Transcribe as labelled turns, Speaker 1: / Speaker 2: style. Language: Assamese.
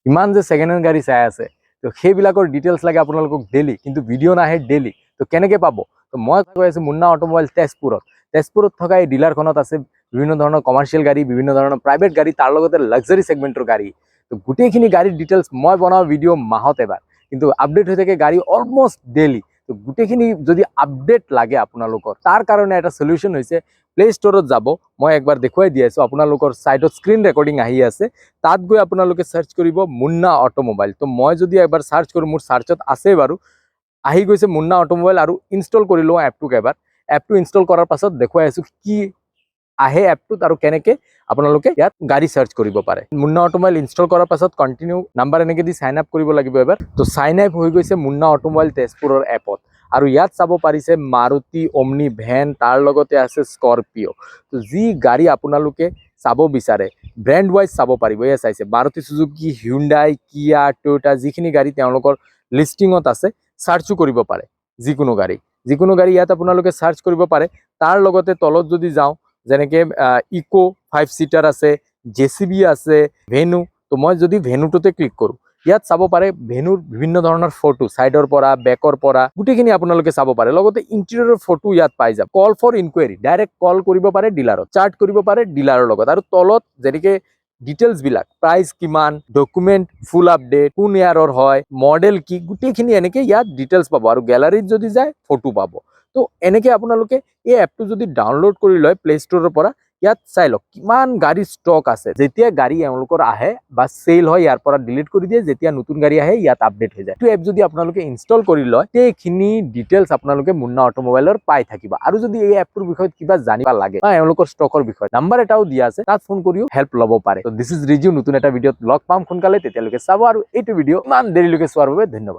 Speaker 1: ইমান যে ছেকেণ্ড হেণ্ড গাড়ী চাই আছে, তো সেইবিলাকৰ ডিটেইলছ লাগে আপোনালোকক ডেইলি, কিন্তু ভিডিঅ' নাহে ডেইলি। তো কেনেকৈ পাব? তো মই কৈ আছোঁ মুন্না অটোমোবাইল তেজপুৰত থকা এই ডিলাৰখনত আছে বিভিন্ন ধৰণৰ কমাৰ্চিয়েল গাড়ী, বিভিন্ন ধৰণৰ প্ৰাইভেট গাড়ী, তাৰ লগতে লাক্সাৰী ছেগমেণ্টৰ গাড়ী। তো গোটেইখিনি গাড়ীৰ ডিটেইলছ মই বনাওঁ ভিডিঅ' মাহত এবাৰ, কিন্তু আপডেট হৈ থাকে গাড়ী অলমষ্ট ডেইলি। তো গোটেইখিনি যদি আপডেট লাগে আপোনালোকৰ, তাৰ কাৰণে এটা সলিউশ্যন হৈছে প্লে ষ্টৰত যাব। মই একবাৰ দেখুৱাই দি আছোঁ, আপোনালোকৰ ছাইডত স্ক্ৰীন ৰেকৰ্ডিং আহি আছে, তাত গৈ আপোনালোকে চাৰ্চ কৰিব মুন্না অটোমোবাইল। তো মই যদি একবাৰ চাৰ্চ কৰোঁ, মোৰ চাৰ্চত আছে বাৰু, আহি গৈছে মুন্না অটোমোবাইল, আৰু ইনষ্টল কৰি লওঁ এপটোক এবাৰ। এপটো ইনষ্টল কৰাৰ পাছত দেখুৱাই আছোঁ কি আহে এপটোত আৰু কেনেকৈ আপোনালোকে ইয়াত গাড়ী চাৰ্চ কৰিব পাৰে। মুন্না অটোমোবাইল ইনষ্টল কৰাৰ পাছত কণ্টিনিউ নাম্বাৰ এনেকৈ দি চাইন আপ কৰিব লাগিব এবাৰ। তো চাইন আপ হৈ গৈছে মুন্না অটোমোবাইল তেজপুৰৰ এপত, আৰু ইয়াত চাব পাৰিছে মাৰুতি অমনি ভেন, তাৰ লগতে আছে স্কৰপিঅ'। তো যি গাড়ী আপোনালোকে চাব বিচাৰে ব্ৰেণ্ড ৱাইজ চাব পাৰিব। এয়া চাইছে মাৰুতি চুজুকি, হিউণ্ডাই, কিয়া, টয়োটা, যিখিনি গাড়ী তেওঁলোকৰ লিষ্টিঙত আছে চাৰ্চো কৰিব পাৰে। যিকোনো গাড়ী ইয়াত আপোনালোকে চাৰ্চ কৰিব পাৰে। তাৰ লগতে তলত যদি যাওঁ, যেনেকৈ ইকো 5 ছিটাৰ আছে, JCB আছে, ভেনু। তো মই যদি ভেনুটোতে ক্লিক কৰোঁ, ইয়াত চাব পাৰে ভেনুৰ বিভিন্ন ধৰণৰ ফটো, ছাইডৰ পৰা বেকৰ পৰা গোটেইখিনি আপোনালোকে চাব পাৰে। লগতে ইণ্টেৰিয়ৰৰ ফটো ইয়াত পাই যাব। কল ফৰ ইনকুৱাৰী, ডাইৰেক্ট কল কৰিব পাৰে ডিলাৰত, চাৰ্ট কৰিব পাৰে ডিলাৰৰ লগত। আৰু তলত যেনেকৈ ডিটেইলছবিলাক, প্ৰাইচ কিমান, ডকুমেণ্ট ফুল আপডেট, কোন ইয়াৰৰ হয়, মডেল কি, গোটেইখিনি এনেকৈ ইয়াত ডিটেইলছ পাব। আৰু গেলাৰীত যদি যায় ফটো পাব। তো এনেকৈ আপোনালোকে এই এপটো যদি ডাউনলোড কৰি লয় প্লে ষ্টৰৰ পৰা, ইয়াত চাই লওক কিমান গাড়ী ষ্টক আছে। যেতিয়া গাড়ী এওঁলোকৰ আহে বা চেল হয়, ইয়াৰ পৰা ডিলিট কৰি দিয়ে, যেতিয়া নতুন গাড়ী আহে ইয়াত আপডেট হৈ যায়। এইটো এপ যদি আপোনালোকে ইনষ্টল কৰি লয়, সেইখিনি ডিটেইলছ আপোনালোকে মুন্না অটোমোবাইলৰ পাই থাকিব। আৰু যদি এই এপটোৰ বিষয়ে কিবা জানিব লাগে বা এওঁলোকৰ ষ্টকৰ বিষয়ে, নাম্বাৰ এটাও দিয়া আছে, তাত ফোন কৰিও হেল্প ল'ব পাৰে। তো দিছ ইজ ৰিজু, নতুন এটা ভিডিঅ'ত লগ পাম সোনকালে, তেতিয়ালৈকে চাব। আৰু এইটো ভিডিঅ' ইমান দেৰিলৈকে চোৱাৰ বাবে ধন্যবাদ।